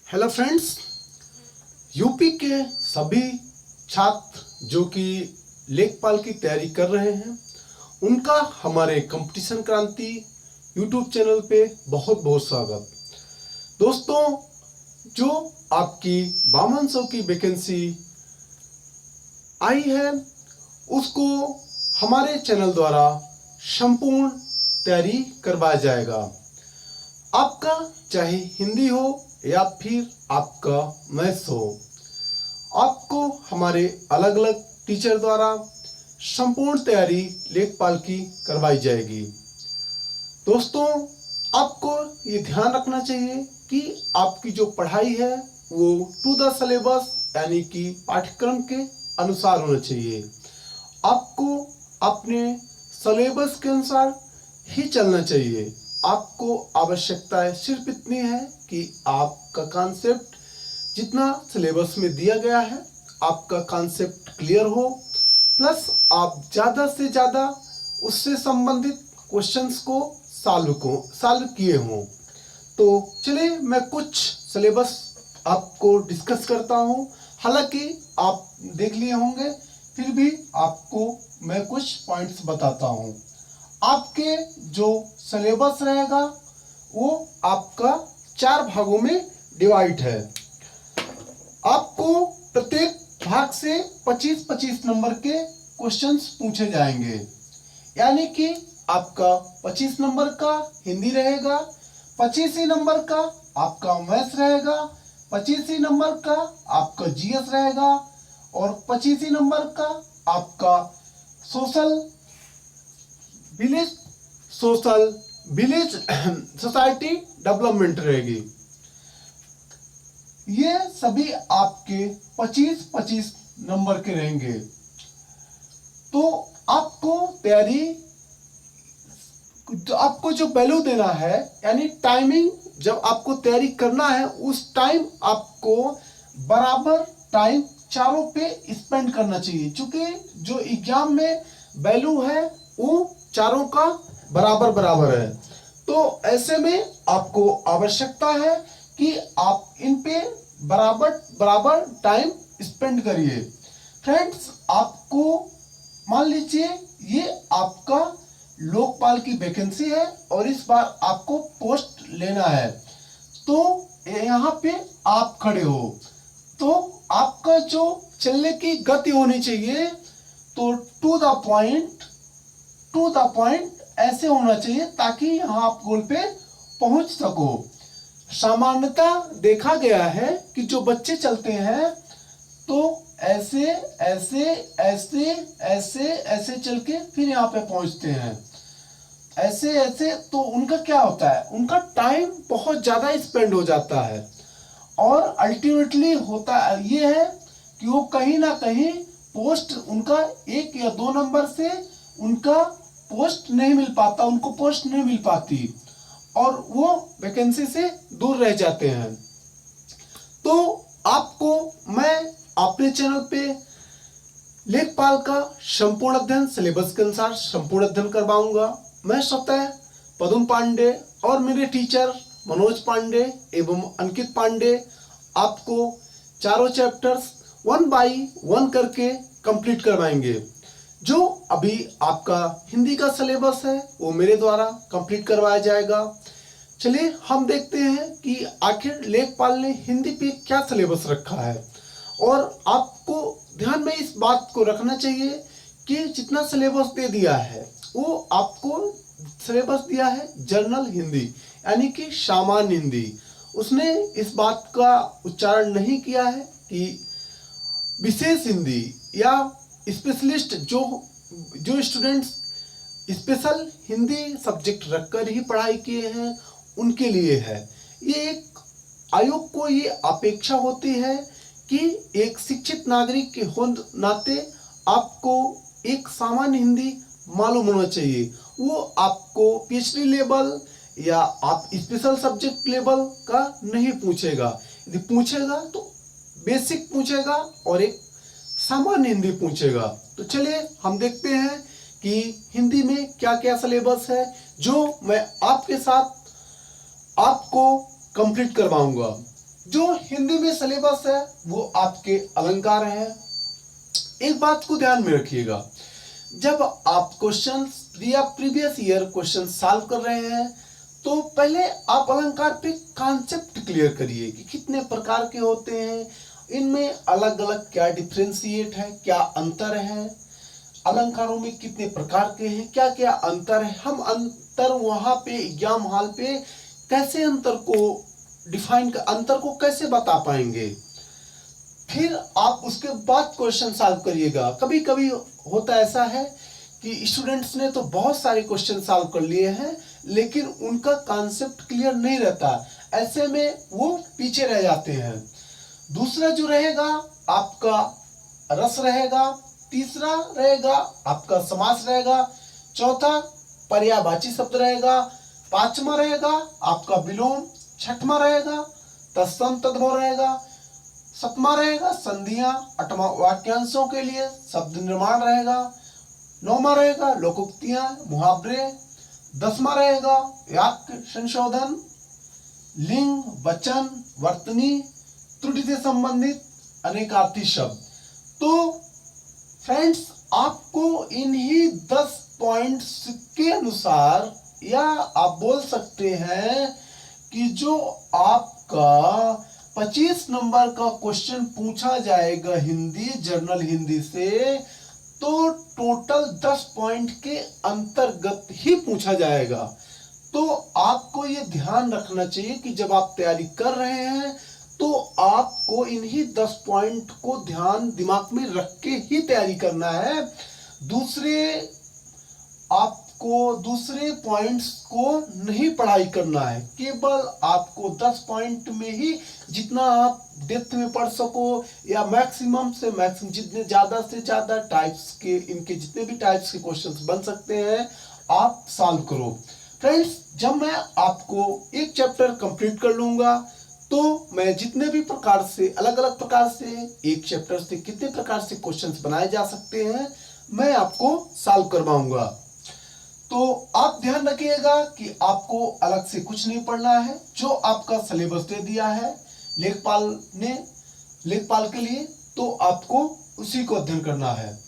Hello friends, UP के सभी छात्र जो कि लेखपाल की तैयारी कर रहे हैं उनका हमारे कंपटीशन क्रांति यूट्यूब चैनल पे बहुत बहुत स्वागत। दोस्तों, जो आपकी 5200 की वैकेंसी आई है उसको हमारे चैनल द्वारा संपूर्ण तैयारी करवाया जाएगा। आपका चाहे हिंदी हो या फिर आपका मैथ्स हो, आपको हमारे अलग अलग टीचर द्वारा संपूर्ण तैयारी लेखपाल की करवाई जाएगी। दोस्तों, आपको ये ध्यान रखना चाहिए कि आपकी जो पढ़ाई है वो टू द सिलेबस यानी कि पाठ्यक्रम के अनुसार होना चाहिए। आपको अपने सिलेबस के अनुसार ही चलना चाहिए। आपको आवश्यकता सिर्फ इतनी है कि आपका कॉन्सेप्ट जितना सिलेबस में दिया गया है आपका कॉन्सेप्ट क्लियर हो, प्लस आप ज़्यादा से ज़्यादा उससे संबंधित क्वेश्चंस को सॉल्व किए हों। तो चलिए मैं कुछ सिलेबस आपको डिस्कस करता हूं। हालांकि आप देख लिए होंगे, फिर भी आपको मैं कुछ पॉइंट्स बताता हूं। आपके जो सिलेबस रहेगा वो आपका 4 भागों में डिवाइड है। आपको प्रत्येक भाग से 25-25 नंबर के क्वेश्चंस पूछे जाएंगे, यानी कि आपका 25 नंबर का हिंदी रहेगा, 25 ही नंबर का आपका मैथ्स रहेगा, 25 ही नंबर का आपका जीएस रहेगा और 25 ही नंबर का आपका विलेज सोसाइटी डेवलपमेंट रहेगी। ये सभी आपके 25-25 नंबर के रहेंगे। तो आपको जो वैल्यू देना है, यानी टाइमिंग, जब आपको तैयारी करना है उस टाइम आपको बराबर टाइम चारों पे स्पेंड करना चाहिए, क्योंकि जो एग्जाम में वैल्यू है वो चारों का बराबर है। तो ऐसे में आपको आवश्यकता है कि आप इन पे बराबर टाइम स्पेंड करिए। फ्रेंड्स, आपको मान लीजिए ये आपका लोकपाल की वैकेंसी है और इस बार आपको पोस्ट लेना है, तो यहाँ पे आप खड़े हो तो आपका जो चलने की गति होनी चाहिए तो टू द पॉइंट ऐसे होना चाहिए ताकि यहाँ आप गोल पे पहुंच सको। सामान्यतः देखा गया है कि जो बच्चे चलते हैं तो ऐसे ऐसे ऐसे ऐसे ऐसे चल के फिर यहाँ पे पहुंचते हैं, ऐसे ऐसे। तो उनका क्या होता है, उनका टाइम बहुत ज्यादा स्पेंड हो जाता है और अल्टीमेटली होता ये है कि वो कहीं ना कहीं पोस्ट उनका 1 या 2 नंबर से उनका पोस्ट नहीं मिल पाता, उनको पोस्ट नहीं मिल पाती और वो वैकेंसी से दूर रह जाते हैं। तो आपको मैं अपने चैनल पे लेखपाल का संपूर्ण अध्ययन सिलेबस के अनुसार संपूर्ण अध्ययन करवाऊंगा। मैं स्वतः पदम पांडे और मेरे टीचर मनोज पांडे एवं अंकित पांडे आपको चारों चैप्टर्स 1 बाय 1 करके कंप्लीट करवाएंगे। जो अभी आपका हिंदी का सिलेबस है वो मेरे द्वारा कंप्लीट करवाया जाएगा। चलिए हम देखते हैं कि आखिर लेखपाल ने हिंदी पे क्या सिलेबस रखा है। और आपको ध्यान में इस बात को रखना चाहिए कि जितना सिलेबस दे दिया है वो आपको सिलेबस दिया है जनरल हिंदी, यानी कि सामान्य हिंदी। उसने इस बात का उच्चारण नहीं किया है कि विशेष हिंदी या स्पेशलिस्ट, जो स्टूडेंट्स स्पेशल हिंदी सब्जेक्ट रखकर ही पढ़ाई किए हैं उनके लिए है। ये एक आयोग को ये अपेक्षा होती है कि एक शिक्षित नागरिक के नाते आपको एक सामान्य हिंदी मालूम होना चाहिए। वो आपको पीएचडी लेवल या आप स्पेशल सब्जेक्ट लेवल का नहीं पूछेगा। यदि पूछेगा तो बेसिक पूछेगा और एक सामान्य हिंदी पूछेगा। तो चलिए हम देखते हैं कि हिंदी में क्या क्या सिलेबस है जो मैं आपके साथ आपको कंप्लीट करवाऊंगा। जो हिंदी में सिलेबस है वो आपके अलंकार है। एक बात को ध्यान में रखिएगा, जब आप क्वेश्चन या प्रीवियस ईयर क्वेश्चन सॉल्व कर रहे हैं तो पहले आप अलंकार पे कॉन्सेप्ट क्लियर करिए कि कितने प्रकार के होते हैं, इनमें अलग अलग क्या डिफरेंशिएट है, क्या अंतर है, अलंकारों में कितने प्रकार के हैं, क्या क्या अंतर है। हम अंतर वहां पे एग्जाम हॉल पे कैसे अंतर को कैसे बता पाएंगे। फिर आप उसके बाद क्वेश्चन सॉल्व करिएगा। कभी कभी होता ऐसा है कि स्टूडेंट्स ने तो बहुत सारे क्वेश्चन सॉल्व कर लिए हैं लेकिन उनका कॉन्सेप्ट क्लियर नहीं रहता, ऐसे में वो पीछे रह जाते हैं। दूसरा जो रहेगा आपका रस रहेगा, तीसरा रहेगा आपका समास रहेगा, चौथा पर्यायवाची शब्द रहेगा, पांचवा रहेगा आपका विलोम, छठवां रहेगा तत्सम तद्भव रहेगा, सतमा रहेगा संधियां, आठवां वाक्यांशों के लिए शब्द निर्माण रहेगा, नौवां रहेगा लोकोक्तियां मुहावरे, दसवां रहेगा वाक्य संशोधन, लिंग वचन वर्तनी, त्रुटि से संबंधित अनेकार्थी शब्द। तो फ्रेंड्स आपको इन्हीं 10 पॉइंट्स के अनुसार, या आप बोल सकते हैं कि जो आपका 25 नंबर का क्वेश्चन पूछा जाएगा हिंदी जनरल हिंदी से, तो टोटल 10 पॉइंट के अंतर्गत ही पूछा जाएगा। तो आपको ये ध्यान रखना चाहिए कि जब आप तैयारी कर रहे हैं तो आपको इन्हीं 10 पॉइंट को दिमाग में रख के ही तैयारी करना है। दूसरे पॉइंट्स को नहीं पढ़ाई करना है, केवल आपको 10 पॉइंट में ही जितना आप डेप्थ में पढ़ सको या मैक्सिमम से मैक्सिमम जितने ज्यादा से ज्यादा टाइप्स के इनके जितने भी टाइप्स के क्वेश्चंस बन सकते हैं आप सॉल्व करो। फ्रेंड्स जब मैं आपको एक चैप्टर कंप्लीट कर लूंगा तो मैं जितने भी प्रकार से अलग अलग प्रकार से एक चैप्टर से कितने प्रकार से क्वेश्चंस बनाए जा सकते हैं मैं आपको सॉल्व करवाऊंगा। तो आप ध्यान रखिएगा कि आपको अलग से कुछ नहीं पढ़ना है, जो आपका सिलेबस दे दिया है लेखपाल के लिए तो आपको उसी को अध्ययन करना है।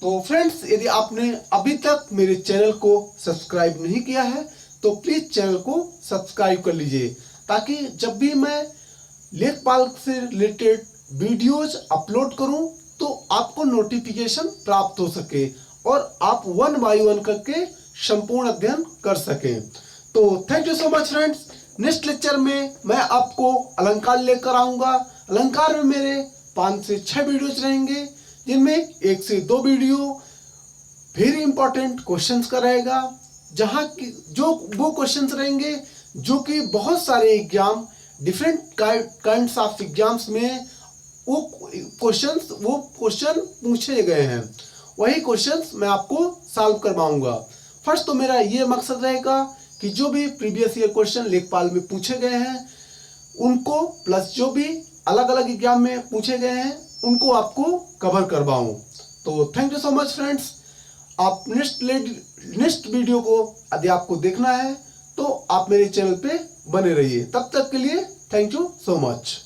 तो फ्रेंड्स यदि आपने अभी तक मेरे चैनल को सब्सक्राइब नहीं किया है तो प्लीज चैनल को सब्सक्राइब कर लीजिए, ताकि जब भी मैं लेखपाल से रिलेटेड वीडियोज अपलोड करूं तो आपको नोटिफिकेशन प्राप्त हो सके और आप 1 बाय 1 करके संपूर्ण अध्ययन कर सकें। तो thank you so much friends. Next lecture में मैं आपको अलंकार लेकर आऊंगा। अलंकार में मेरे 5 से 6 वीडियोज रहेंगे, जिनमें 1 से 2 वीडियो वेरी इंपॉर्टेंट क्वेश्चंस का रहेगा, जहां की जो वो क्वेश्चंस रहेंगे जो कि बहुत सारे exam different kinds of exams में वो क्वेश्चन पूछे गए हैं, वही क्वेश्चंस मैं आपको सॉल्व करवाऊंगा। फर्स्ट तो मेरा ये मकसद रहेगा कि जो भी प्रीवियस ईयर क्वेश्चन लेखपाल में पूछे गए हैं उनको प्लस जो भी अलग अलग एग्जाम में पूछे गए हैं उनको आपको कवर करवाऊं। तो thank you so much friends. आप नेक्स्ट वीडियो को यदि आपको देखना है तो आप मेरे चैनल पे बने रहिए। तब तक के लिए थैंक यू सो मच।